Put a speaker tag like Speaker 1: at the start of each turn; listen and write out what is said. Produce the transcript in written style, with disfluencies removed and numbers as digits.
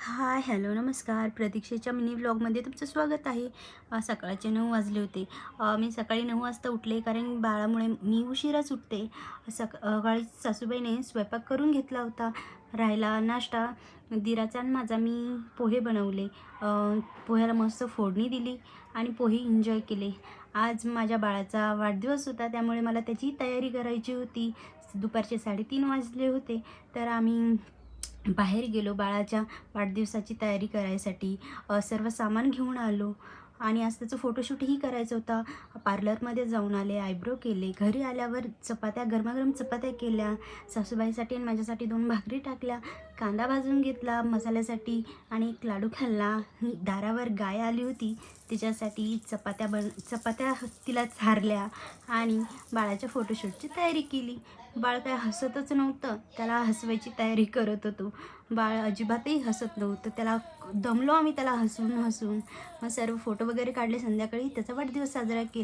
Speaker 1: हाय, hello, नमस्कार. प्रतीक्षेच्या mini व्लॉगमध्ये तुमचं स्वागत आहे. सकाळचे 9 वाजले होते. मी सकाळी 9 वाजता उठले कारण बाळामुळे मी उशिराच उठते. सकाळी सासूबाईने स्वयंपाक करून घेतला होता. राहिला नाश्ता. दिराचा आणि माझा मी पोहे बनवले. पोह्याला मस्त फोडणी दिली आणि पोहे एन्जॉय केले. आज माझ्या बाळाचा वाढदिवस होता, त्यामुळे मला त्याची तयारी करायची होती. दुपारचे 3:30 वाजले होते. तर आम्ही बाहेर गेलो बाळाच्या वाढदिवसाची तयारी करायसाठी. सर्व सामान घेऊन आलो आणि आज त्याचं फोटोशूटही करायचं होता. पार्लरमध्ये जाऊन आले, आयब्रो केले. घरी आल्यावर चपात्या, गरमागरम चपात्या केल्या. सासूबाईसाठी आणि माझ्यासाठी 2 भाकरी टाकल्या. कांदा भाजून घेतला मसाल्यासाठी आणि एक लाडू खाल्ला. दारावर गाय आली होती, तिच्यासाठी चपात्या तिला चारल्या आणि बाळाच्या फोटोशूटची तयारी केली. बाळ काय हसतच नव्हतं. त्याला हसवायची तयारी करत होतो. बाळ अजिबातही हसत नव्हतं. दमलो आम्ही त्याला हसवून. मग सर्व फोटो वगैरे काढले. संध्याकाळी त्याचा वाढदिवस साजरा केला.